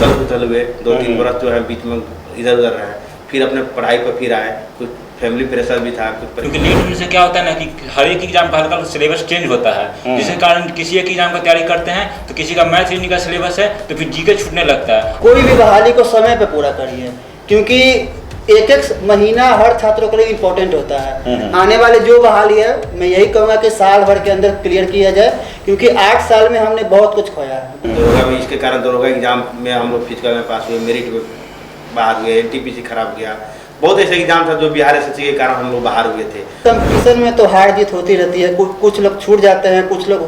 उथल पुथल हुए 2-3 बरस जो है बीच में इधर उधर रहे, फिर अपने पढ़ाई पर फिर आए, कुछ फैमिली प्रेशर भी था क्योंकि नीट होने से क्या होता है ना कि हर एक एग्जाम का हल्का सिलेबस चेंज होता है, जिसके कारण किसी एक एग्जाम का तैयारी करते हैं तो किसी का मैथ रीजनिंग का सिलेबस है तो फिर जीके छूटने लगता है। कोई भी बहाली को समय पे पूरा करिए, क्योंकि एक महीना हर छात्रों के लिए इम्पोर्टेंट होता है। आने वाले जो बहाली है मैं यही कहूँगा कि साल भर के अंदर क्लियर किया जाए, क्योंकि 8 साल में हमने बहुत कुछ खोया है। दरोगा में इसके कारण दरोगा एग्जाम में हम लोग फिजिकल में पास हुए, मेरिट में बाहर हुए, NTPC खराब गया, बहुत ऐसे एग्जाम था जो बिहार SSC के कारण हम लोग बाहर हुए थे। कंपटीशन में तो हार जीत होती रहती है, कुछ लोग छूट जाते हैं, कुछ लोग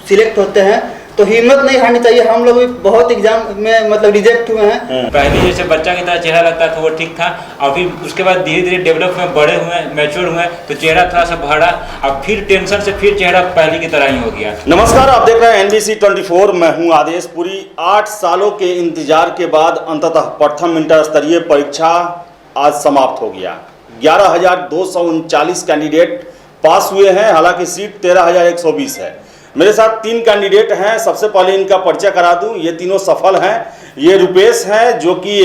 सिलेक्ट होते हैं, तो हिम्मत नहीं हारनी चाहिए। हम लोग भी बहुत एग्जाम में मतलब रिजेक्ट हुए हैं। पहले जैसे बच्चा की तरह चेहरा लगता था वो ठीक था, और फिर उसके बाद धीरे धीरे डेवलप में बड़े हुए, मैच्योर हुए तो चेहरा थोड़ा सा बढ़ा, अब फिर टेंशन से फिर चेहरा पहले की तरह ही हो गया। नमस्कार, आप देख रहे हैं NBC 24, मैं हूं आदेश। पूरी 8 सालों के इंतजार के बाद अंततः प्रथम इंटर स्तरीय परीक्षा आज समाप्त हो गया। 11,239 कैंडिडेट पास हुए हैं, हालांकि सीट 13,120 है। मेरे साथ 3 कैंडिडेट हैं। सबसे पहले इनका परिचय करा दूं, ये तीनों सफल हैं। ये रुपेश हैं जो कि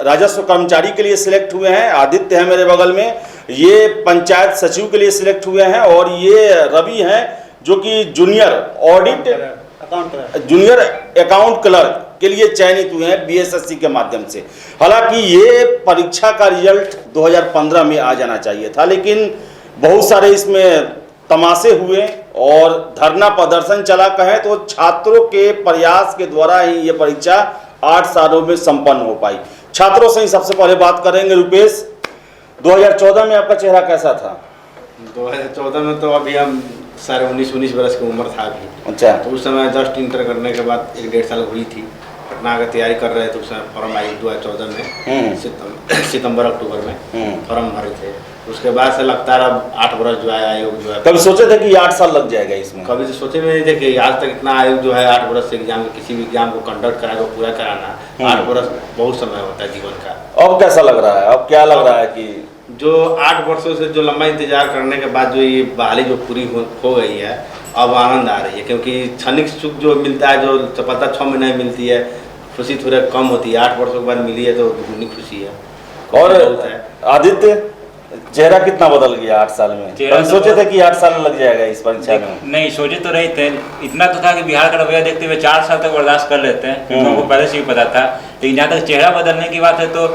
राजस्व कर्मचारी के लिए सिलेक्ट हुए हैं, आदित्य है मेरे बगल में, ये पंचायत सचिव के लिए सिलेक्ट हुए हैं, और ये रवि हैं जो कि जूनियर अकाउंट क्लर्क के लिए चयनित हुए हैं BSSC के माध्यम से। हालांकि ये परीक्षा का रिजल्ट 2015 में आ जाना चाहिए था, लेकिन बहुत सारे इसमें तमाशे हुए और धरना प्रदर्शन चला, कहें तो छात्रों के प्रयास के द्वारा ही ये परीक्षा 8 सालों में संपन्न हो पाई। छात्रों से ही सबसे पहले बात करेंगे। रुपेश, 2014 में आपका चेहरा कैसा था? 2014 में तो अभी हम सारे 19 बरस की उम्र था अभी। अच्छा। तो उस समय जस्ट इंटर करने के बाद 1-1.5 साल हुई थी, पटना का तैयारी कर रहे थे। उस समय फॉर्म आई 2014 में, सितंबर अक्टूबर में फॉर्म भरे थे। उसके बाद से लगातार अब 8 बरस जो है आयोग जो है। कभी सोचे थे कि 8 साल लग जाएगा इसमें? कभी तो सोचे में नहीं थे कि आज तक इतना आयोग जो है 8 बरस से एग्जाम, किसी भी एग्जाम को कंडक्ट कराएगा, पूरा कराना 8 बरस बहुत समय होता है जीवन का। अब कैसा लग रहा है? अब क्या लग रहा है कि जो 8 वर्षों से जो लंबा इंतजार करने के बाद जो ये बहाली जो पूरी हो गई है, अब आनंद आ रही है, क्योंकि क्षणिक सुख जो मिलता है, जो सफलता 6 महीने में मिलती है, खुशी थोड़ा कम होती है। 8 वर्षों के बाद मिली है तो दुगनी खुशी है। और आदित्य, चेहरा कितना बदल गया 8 साल में? तो सोचे थे कि 8 साल लग जाएगा इस परीक्षा में? नहीं, सोचे तो नहीं थे। इतना तो था कि बिहार का रवैया देखते हुए 4 साल तक बर्दाश्त कर लेते हैं, क्योंकि हमको पहले से ही पता था। लेकिन जहाँ तक चेहरा बदलने की बात है, तो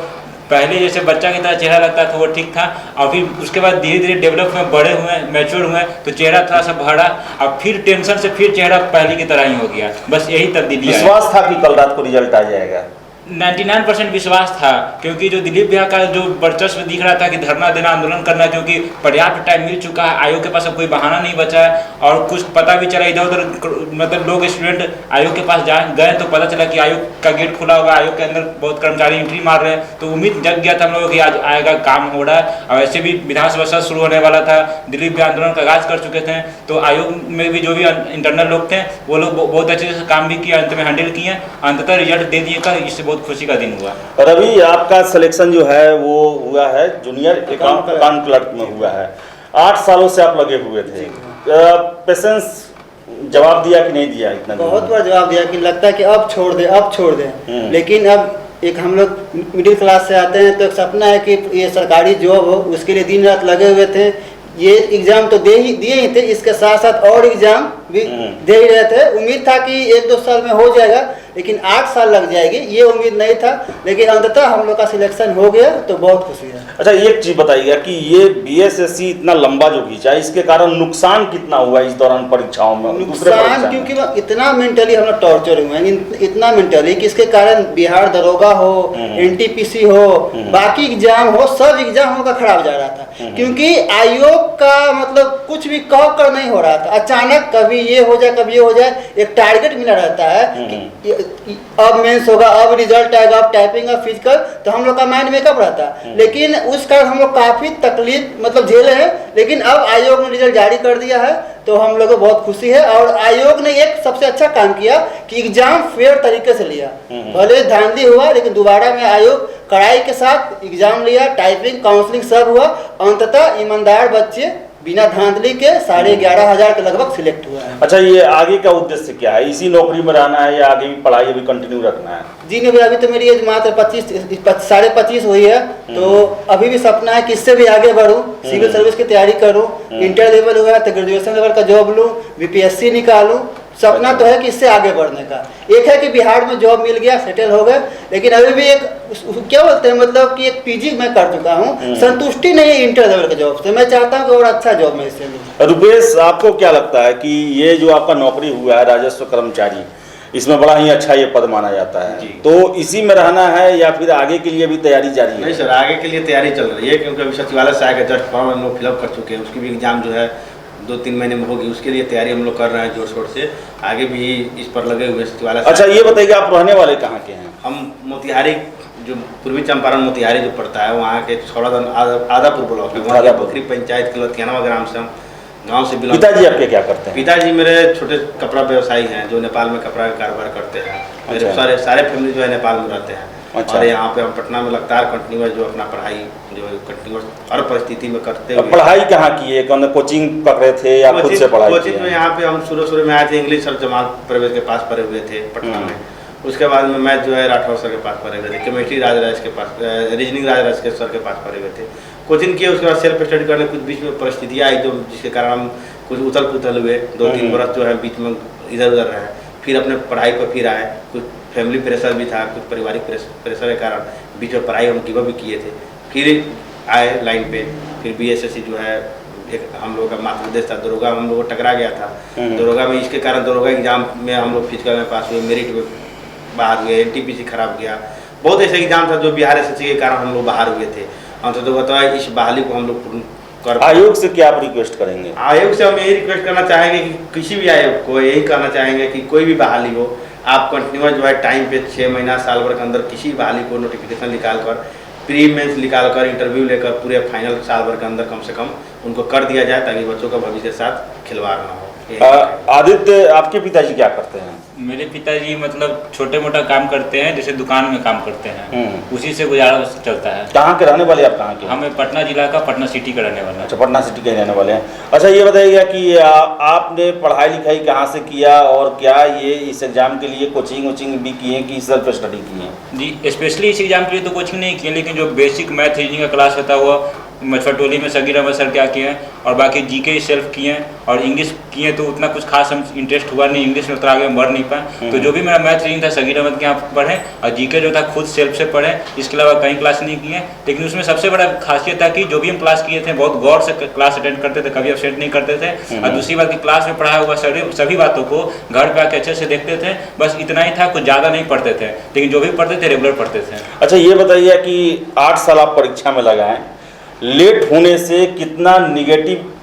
पहले जैसे बच्चा की तरह चेहरा लगता था वो ठीक था, और फिर उसके बाद धीरे धीरे डेवलप में बड़े हुए, मैच्योर हुए तो चेहरा थोड़ा सा बढ़ा, अब फिर टेंशन से फिर चेहरा पहले की तरह ही हो गया। बस यही तब्दीली। विश्वास था कि कल रात को रिजल्ट आ जाएगा? 99% विश्वास था, क्योंकि जो दिलीप भैया का जो वर्चस्व दिख रहा था कि धरना देना, आंदोलन करना, क्योंकि पर्याप्त टाइम मिल चुका है, आयोग के पास अब कोई बहाना नहीं बचा है। और कुछ पता भी चला, इधर उधर मतलब लोग स्टूडेंट आयोग के पास गए तो पता चला कि आयोग का गेट खुला हुआ है, आयोग के अंदर बहुत कर्मचारी एंट्री मार रहे हैं। तो उम्मीद जग गया था हम लोगों की आज आएगा, काम हो रहा है। और ऐसे भी विधानसभा सत्र शुरू होने वाला था, दिलीप भैया आंदोलन का आगाज कर चुके थे, तो आयोग में भी जो भी इंटरनल लोग थे वो लोग बहुत अच्छे से काम भी किया, अंत में हैंडल किए, अंततः रिजल्ट दे दिए। इससे बहुत खुशी का दिन हुआ। रवि, आपका सिलेक्शन जो है वो हुआ है जूनियर अकाउंट क्लर्क में हुआ है। 8 सालों से आप लगे हुए थे, पेशेंस जवाब दिया कि नहीं दिया? इतना बहुत बार जवाब दिया कि लगता है कि अब छोड़ दें, लेकिन अब एक हम लोग मिडिल क्लास से आते हैं तो एक सपना है कि ये सरकारी जॉब हो, उसके लिए दिन रात लगे हुए थे। ये एग्जाम तो दिए ही थे, इसके साथ साथ और एग्जाम भी दे ही रहे थे। उम्मीद था कि 1-2 साल में हो जाएगा, लेकिन 8 साल लग जाएगी ये उम्मीद नहीं था, लेकिन अंततः हम लोग का सिलेक्शन हो गया तो बहुत खुशी है। अच्छा, एक चीज बताइएगा कि ये BSSC इतना लंबा जो खींचा, इसके कारण नुकसान कितना हुआ इस दौरान परीक्षाओं में? नुकसान क्योंकि इतना मेंटली हम लोग टॉर्चर हुए हैं, इतना मेंटली कि इसके कारण बिहार दरोगा हो, NTPC हो, बाकी एग्जाम हो, सब एग्जाम का खराब जा रहा था, क्योंकि आयोग का मतलब कुछ भी कह कर नहीं हो रहा था। अचानक कभी ये हो जाए, कभी ये हो जाए, एक टारगेट मिला रहता है कि अब मेंस होगा, अब रिजल्ट आएगा, अब टाइपिंग, अब फिजिकल, तो हम लोग का माइंड मेकअप रहता है। लेकिन उस कारण हम लोग काफ़ी तकलीफ मतलब झेले हैं, लेकिन अब आयोग ने रिजल्ट जारी कर दिया है तो हम लोग को बहुत खुशी है। और आयोग ने एक सबसे अच्छा काम किया कि एग्जाम फेयर तरीके से लिया, भले धांधली हुआ लेकिन दोबारा में आयोग कड़ाई के साथ एग्जाम लिया, टाइपिंग, काउंसलिंग सब हुआ, अंततः ईमानदार बच्चे बिना धांधली के 11,500 के लगभग सिलेक्ट हुआ है। अच्छा, ये आगे का उद्देश्य क्या है? इसी नौकरी में रहना है या आगे भी पढ़ाई अभी कंटिन्यू रखना है? जी नहीं भैया, अभी तो मेरी एज मात्र 25 हुई है, तो अभी भी सपना है कि इससे भी आगे बढ़ूं, सिविल सर्विस की तैयारी करूं, इंटर लेवल हुआ तो ग्रेजुएशन लेवल का जॉब लूं, बीपीएससी निकालूं। सपना तो है कि इससे आगे बढ़ने का। एक है कि बिहार में जॉब मिल गया, सेटल हो गए, लेकिन अभी भी एक क्या बोलते हैं, मतलब कि एक पीजी मैं कर चुका हूँ, संतुष्टि नहीं है इंटर लेवल के जॉब से। मैं चाहता हूँ कि और अच्छा जॉब मैं इससे लूँ। रुपेश, आपको क्या लगता है कि ये जो आपका नौकरी हुआ है राजस्व कर्मचारी, इसमें बड़ा ही अच्छा ये पद माना जाता है, तो इसी में रहना है या फिर आगे के लिए भी तैयारी जारी है? नहीं सर, आगे के लिए तैयारी चल रही है, क्योंकि अभी सचिवालय से आगे जस्ट फॉर्म हम लोग फिलअप कर चुके हैं। उसकी भी एग्जाम जो है 2-3 महीने में होगी, उसके लिए तैयारी हम लोग कर रहे हैं जोर शोर से। आगे भी इस पर लगे हुए सचिवालय। अच्छा, ये बताइए आप रहने वाले कहाँ के हैं? हम मोतिहारी, जो पूर्वी चंपारण मोतिहारी जो पड़ता है, वहाँ के छौड़ादान आदापुर ब्लॉक है, वहाँ के बकरी पंचायत के लतियानवा ग्राम से हम गांव से बिलोंग। पिताजी आपके क्या करते हैं? पिताजी मेरे छोटे कपड़ा व्यवसायी हैं, जो नेपाल में कपड़ा का कारोबार करते हैं। मेरे सारे फैमिली जो है नेपाल में रहते हैं। अच्छा। और यहाँ पे हम पटना में लगातार कंटिन्यूअस जो अपना पढ़ाई जो कंटिन्यूअस हर परिस्थिति में करते हुए। पढ़ाई कहाँ की है? कौन कोचिंग पकड़े थे या खुद से पढ़ाई? कोचिंग में यहाँ पे हम शुरू में आए थे, इंग्लिश सर जमाल परवेज के पास पढ़े हुए थे पटना में। उसके बाद में मैथ जो है राठौर सर के पास पढ़े हुए थे, केमिस्ट्री राजराज के पास, रीजनिंग राजराज के सर के पास पढ़े हुए थे। कोचिंग किए, उसके बाद सेल्फ स्टडी करने कुछ बीच में परिस्थितियाँ आई, जो जिसके कारण हम कुछ उथल पुथल हुए। 2-3 बरस जो है बीच में इधर उधर रहे, फिर अपने पढ़ाई पर फिर आए। कुछ फैमिली प्रेशर भी था, कुछ पारिवारिक प्रेशर के कारण बीच में पढ़ाई हम गिव अप भी किए थे। फिर आए लाइन पे, फिर बीएसएससी जो है एक हम लोग का मात्र उद्देश्य था। दरोगा हम लोग को टकरा गया था दरोगा में, इसके कारण दरोगा एग्जाम में हम लोग फिजिकल में पास हुए, मेरिट में बाहर हुए, एनटीपीसी खराब गया। बहुत ऐसे एग्जाम था जो बिहार एसएससी के कारण हम लोग बाहर हुए थे। हम तो बताया इस बहाली को हम लोग पूर्ण कर। आयोग से क्या आप रिक्वेस्ट करेंगे? आयोग से हम यही रिक्वेस्ट करना चाहेंगे कि किसी भी आयोग को यही कहना चाहेंगे कि कोई भी बहाली हो, आप कंटिन्यूस जो है टाइम पे 6 महीना साल भर के अंदर किसी बहाली को नोटिफिकेशन निकाल कर, प्री मेंस निकाल कर, इंटरव्यू लेकर पूरे फाइनल साल भर के अंदर कम से कम उनको कर दिया जाए, ताकि बच्चों का भविष्य के साथ खिलवाड़ ना हो। आदित्य, आपके पिताजी क्या करते हैं? मेरे पिताजी मतलब छोटे मोटा काम करते हैं, जैसे दुकान में काम करते हैं, उसी से गुजारा चलता है। कहाँ के रहने वाले आप? कहाँ के? हमें पटना जिला का, पटना सिटी का रहने वाला है। अच्छा, पटना सिटी के रहने वाले हैं। अच्छा, ये बताइएगा कि आपने पढ़ाई लिखाई कहाँ से किया और क्या ये इस एग्जाम के लिए कोचिंग वोचिंग भी किए कि सेल्फ स्टडी किए? जी, स्पेशली इस एग्जाम के लिए तो कोचिंग नहीं किए, लेकिन जो बेसिक मैथ रीजनिंग का क्लास होता है वो मछुआटोली में सगीर अहमद सर क्या किए हैं, और बाकी जीके सेल्फ किए हैं, और इंग्लिश किए तो उतना कुछ खास हम इंटरेस्ट हुआ नहीं, इंग्लिश में उतना आगे बढ़ नहीं पाए। तो जो भी मेरा मैथ रीजनिंग था सगीर अहमद के यहाँ पढ़े, और जीके जो था खुद सेल्फ से पढ़े। इसके अलावा कहीं क्लास नहीं किए, लेकिन उसमें सबसे बड़ा खासियत था कि जो भी हम क्लास किए थे बहुत गौर से क्लास अटेंड करते थे, कभी अपसेट नहीं करते थे। और दूसरी बात की क्लास में पढ़ाया हुआ सभी बातों को घर पे आके अच्छे से देखते थे। बस इतना ही था, कुछ ज़्यादा नहीं पढ़ते थे, लेकिन जो भी पढ़ते थे रेगुलर पढ़ते थे। अच्छा, ये बताइए कि 8 साल आप परीक्षा में लगाएं, लेट होने से कितना निगेटिव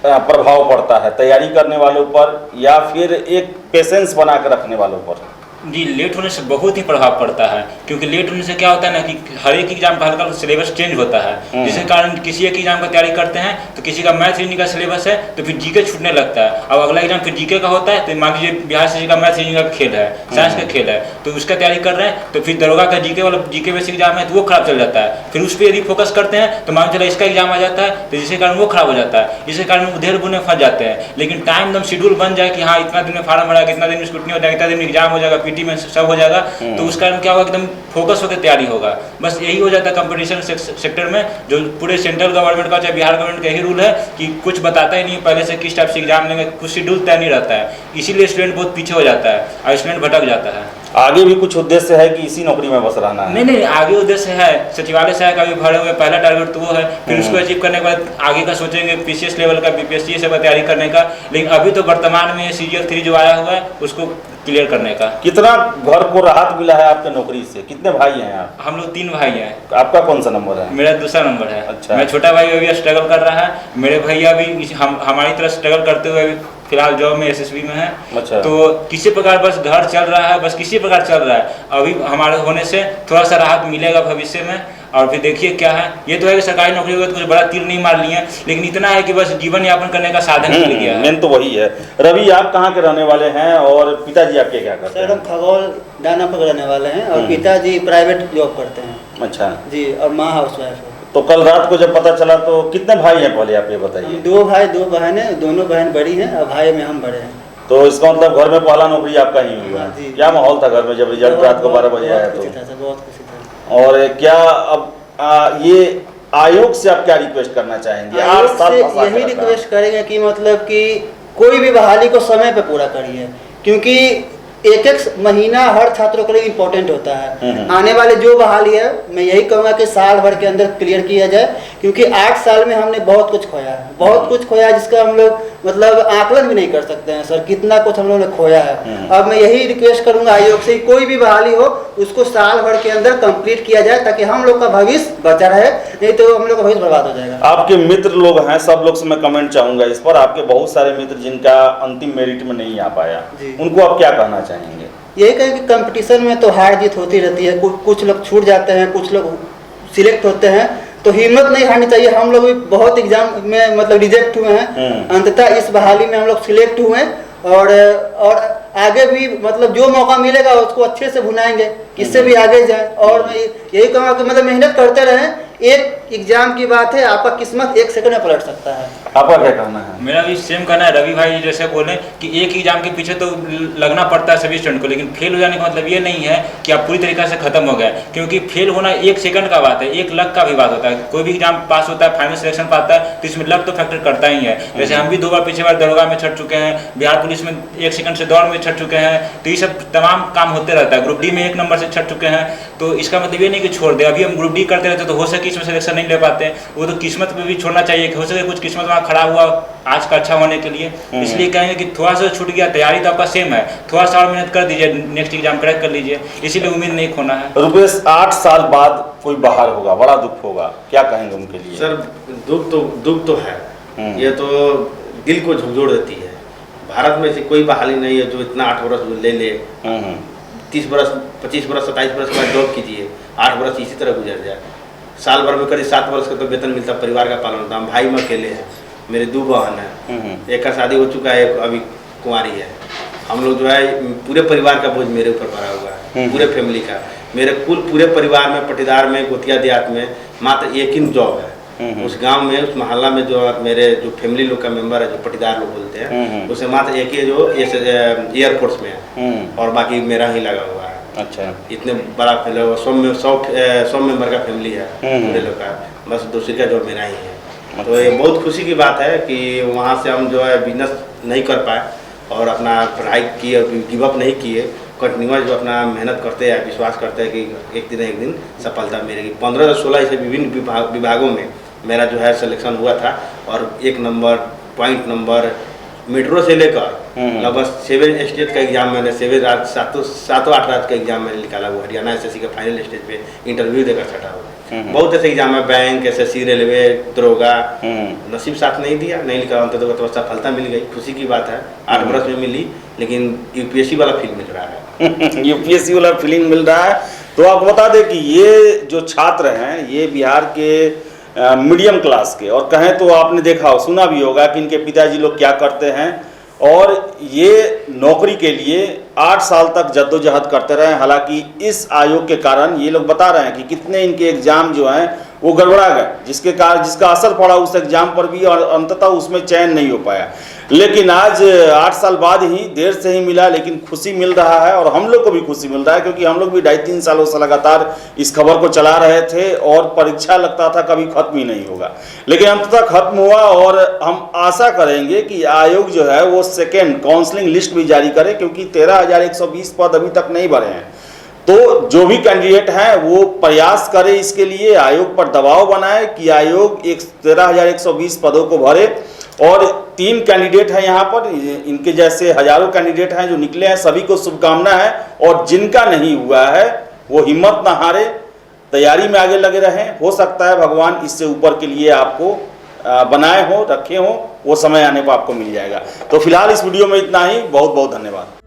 प्रभाव पड़ता है तैयारी करने वालों पर या फिर एक पेशेंस बना कर रखने वालों पर? जी, लेट होने से बहुत ही प्रभाव पड़ता है, क्योंकि लेट होने से क्या होता है ना कि हर एक एग्जाम का हल्का सिलेबस चेंज होता है, जिसके कारण किसी एक एग्जाम का तैयारी करते हैं तो किसी का मैथ रीजनिंग का सिलेबस है तो फिर जीके छूटने लगता है। अब अगला एग्जाम फिर जीके का होता है, तो मान लीजिए बिहार से का मैथ रीजनिंग का खेल है, साइंस का खेल है, तो उसका तैयारी कर रहे हैं, तो फिर दरोगा का जीके वाला जीके बेसिक एग्जाम है तो वो खराब चल जाता है। फिर उस पर यदि फोकस करते हैं तो मान चला इसका एग्जाम आ जाता है, तो जिसके कारण वो खराब हो जाता है, जिसके कारण वो ढेर बुने फंस जाते हैं। लेकिन टाइम एकदम शेड्यूल बन जाए कि हाँ इतना दिन में फार्म भरा, इतना दिन में स्क्रूटनी हो जाएगा, इतना दिन में एग्जाम हो जाएगा, पीटी में सब हो जाएगा, तो उस कारण क्या होगा, एकदम फोकस होकर तैयारी होगा। बस यही हो जाता है कंपटीशन सेक्टर में, जो पूरे सेंट्रल गवर्नमेंट का चाहे बिहार गवर्नमेंट का यही रूल है कि कुछ बताता ही नहीं पहले से किस टाइप से एग्जाम लेंगे, कुछ शेड्यूल तय नहीं रहता है, इसीलिए स्टूडेंट बहुत पीछे हो जाता है और स्टूडेंट भटक जाता है। आगे भी कुछ उद्देश्य है कि इसी नौकरी में बस रहना है? नहीं, आगे उद्देश्य है, सचिवालय सहायक अभी भरे हुए, पहला टारगेट तो वो है, फिर उसको अचीव करने के बाद आगे का सोचेंगे पीसीएस लेवल का, बीपीएससी से तैयारी करने का। लेकिन अभी तो वर्तमान में सीजीएल 3 जो आया हुआ है उसको क्लियर करने का। कितना घर को राहत मिला है आपके नौकरी से? कितने भाई हैं आप? हम लोग 3 भाई हैं। आपका कौन सा नंबर है? मेरा दूसरा नंबर है। अच्छा। मैं छोटा भाई अभी स्ट्रगल कर रहा है, मेरे भैया भी हमारी तरह स्ट्रगल करते हुए फिलहाल जॉब में एसएसबी में है। अच्छा। तो किसी प्रकार बस घर चल रहा है, बस किसी प्रकार चल रहा है। अभी हमारे होने से थोड़ा सा राहत मिलेगा भविष्य में, और फिर देखिए क्या है। ये तो है कि सरकारी नौकरी होगी तो कुछ बड़ा तीर नहीं मार लिए, लेकिन इतना है कि बस जीवन यापन करने का साधन मिल गया है। मेन तो वही है। रवि, आप कहाँ के रहने वाले हैं और पिताजी आपके क्या करते हैं? सर, हम खगौल दानापुर रहने वाले हैं और पिताजी प्राइवेट जॉब करते हैं। अच्छा जी, और माँ हाउस वाइफ है। तो कल रात को जब पता चला तो कितने भाई हैं पहले आप ये हम बताइए? 2 भाई 2 बहनें, दोनों बहन बड़ी हैं और भाई में हम बड़े हैं। तो इसका मतलब घर में पहला नौकरी आपका ही हुआ। हाँ जी। क्या माहौल था घर में जब रिजल्ट रात को 12 बजे आया तो? बहुत खुशी था। और क्या अब ये आयोग से आप क्या रिक्वेस्ट करना चाहेंगे? 8 आयोग साल से फंसा के यही रखा। रिक्वेस्ट करेंगे कि मतलब कि कोई भी बहाली को समय पे पूरा करिए, क्योंकि एक महीना हर छात्रों के लिए इम्पोर्टेंट होता है। आने वाले जो बहाली है मैं यही कहूँगा कि साल भर के अंदर क्लियर किया जाए, क्योंकि 8 साल में हमने बहुत कुछ खोया है, बहुत कुछ खोया है जिसका हम लोग मतलब आकलन भी नहीं कर सकते हैं सर, कितना कुछ हम लोगों ने खोया है। अब मैं यही रिक्वेस्ट करूंगा आयोग से, कोई भी बहाली हो उसको साल भर के अंदर कंप्लीट किया जाए ताकि हम लोग का भविष्य बचा रहे, नहीं तो हम लोग का भविष्य बर्बाद हो जाएगा। आपके मित्र लोग हैं, सब लोग से मैं कमेंट चाहूंगा इस पर, आपके बहुत सारे मित्र जिनका अंतिम मेरिट में नहीं आ पाया, जी। उनको आप क्या कहना चाहेंगे? यही कहें कि कंपटीशन में तो हार जीत होती रहती है, कुछ लोग छूट जाते हैं, कुछ लोग सिलेक्ट होते हैं, तो हिम्मत नहीं हारनी चाहिए। हम लोग भी बहुत एग्जाम में मतलब रिजेक्ट हुए हैं, अंततः इस बहाली में हम लोग सिलेक्ट हुए हैं और आगे भी मतलब जो मौका मिलेगा उसको अच्छे से भुनाएंगे, किससे भी आगे जाए। और मैं यही कहूँगा कि मतलब मेहनत करते रहें, एक एग्जाम की बात है, आपका किस्मत 1 सेकंड में पलट सकता है। आपका क्या कहना है? मेरा भी सेम कहना है। रवि भाई जैसे बोले कि एक एग्जाम के पीछे तो लगना पड़ता है सभी स्टूडेंट को, लेकिन फेल हो जाने का मतलब ये नहीं है कि आप पूरी तरीके से खत्म हो गए, क्योंकि फेल होना 1 सेकंड का बात है, 1 लक का भी बात होता है। कोई भी एग्जाम पास होता है, फाइनल सिलेक्शन पाता है, तो इसमें लक तो फैक्टर करता ही है। जैसे हम भी 2 बार पिछले बार दरोगा में छट चुके हैं, बिहार पुलिस में 1 सेकंड से दौड़ में छट चुके हैं, तो ये सब तमाम काम होते रहता है। ग्रुप डी में 1 नंबर से छट चुके हैं, तो इसका मतलब ये नहीं कि छोड़ दे। अभी हम ग्रुप डी करते रहते तो हो सके इसमें सिलेक्शन नहीं ले पाते, वो तो किस्मत पे भी छोड़ना चाहिए कि हो सके कुछ किस्मत वहाँ खड़ा हुआ आज का अच्छा होने के लिए। इसलिए कहेंगे कि थोड़ा सा छूट गया, तैयारी तो आपका सेम है, थोड़ा सा और मेहनत कर दीजिए, नेक्स्ट एग्जाम क्रैक कर लीजिए, इसीलिए उम्मीद नहीं खोना है। रुपेश, 8 साल बाद कोई बाहर होगा, बड़ा दुख होगा, क्या कहेंगे उनके लिए? सर दुख तो है, ये तो दिल को झकझोर देती है। भारत में से कोई बहाली नहीं है जो इतना 8 वर्ष ले ले, 30 वर्ष 25 वर्ष 27 वर्ष के बाद जॉब कीजिए, 8 वर्ष इसी तरह गुजर जाए। साल भर में करीब 7 वर्ष का तो वेतन मिलता, परिवार का पालन होता। हम भाई में अकेले हैं, मेरे 2 बहन हैं, एक का शादी हो चुका है, एक अभी कुंवारी है। हम लोग जो है पूरे परिवार का बोझ मेरे ऊपर पड़ा हुआ है, पूरे फैमिली का। मेरे पूरे परिवार में, पटीदार में, गोतिया देहात में मात्र एक ही जॉब है। उस गांव में, उस मोहल्ला में जो मेरे जो फैमिली लोग का मेंबर है, जो पटीदार लोग बोलते हैं, उसे मात्र एक ही जो एयरफोर्स में है, और बाकी मेरा ही लगा हुआ है। अच्छा, इतने बड़ा 100 मेंबर का फैमिली है पूरे लोग का, बस दूसरी का जो मेरा ही है। तो ये बहुत खुशी की बात है कि वहाँ से हम जो है बिजनेस नहीं कर पाए और अपना पढ़ाई किए, गिव अप नहीं किए, कंटिन्यूस जो अपना मेहनत करते हैं, विश्वास करते हैं कि एक दिन सफलता मिलेगी। 15 से 16 ऐसे विभिन्न विभागों में मेरा जो है सिलेक्शन हुआ था, और 1 नंबर, पॉइंट नंबर, मेट्रो से लेकर लगभग 7 स्टेट का एग्जाम मैंने 7 8 राज्य का एग्जाम मैंने निकाला हुआ। हरियाणा SSC का फाइनल स्टेज पे इंटरव्यू देकर छटा हुआ। बहुत ऐसे एग्जाम है, बैंक, SSC, रेलवे, दरोगा, नसीब साथ नहीं दिया, नहीं निकाला, अंततः तो सफलता मिल गई। खुशी की बात है, 8 वर्ष में मिली, लेकिन UPSC वाला फील मिल रहा है। UPSC वाला फीलिंग मिल रहा है। तो आपको बता दें कि ये जो छात्र हैं, ये बिहार के मीडियम क्लास के, और कहें तो आपने देखा हो, सुना भी होगा कि इनके पिताजी लोग क्या करते हैं, और ये नौकरी के लिए 8 साल तक जद्दोजहद करते रहे। हालांकि इस आयोग के कारण ये लोग बता रहे हैं कि कितने इनके एग्जाम जो हैं वो गड़बड़ा गए, जिसका असर पड़ा उस एग्जाम पर भी, और अंततः उसमें चयन नहीं हो पाया। लेकिन आज 8 साल बाद ही, देर से ही मिला, लेकिन खुशी मिल रहा है, और हम लोग को भी खुशी मिल रहा है, क्योंकि हम लोग भी 2.5-3 सालों से लगातार इस खबर को चला रहे थे, और परीक्षा लगता था कभी खत्म ही नहीं होगा, लेकिन अंततः खत्म हुआ। और हम आशा करेंगे कि आयोग जो है वो सेकेंड काउंसलिंग लिस्ट भी जारी करे, क्योंकि 13,120 पद अभी तक नहीं भरे हैं। तो जो भी कैंडिडेट हैं वो प्रयास करे, इसके लिए आयोग पर दबाव बनाए कि आयोग 13,120 पदों को भरे। और 3 कैंडिडेट हैं यहाँ पर, इनके जैसे हजारों कैंडिडेट हैं जो निकले हैं, सभी को शुभकामना है। और जिनका नहीं हुआ है वो हिम्मत ना हारे, तैयारी में आगे लगे रहें। हो सकता है भगवान इससे ऊपर के लिए आपको बनाए हो, रखे हो, वो समय आने पर आपको मिल जाएगा। तो फिलहाल इस वीडियो में इतना ही। बहुत बहुत धन्यवाद।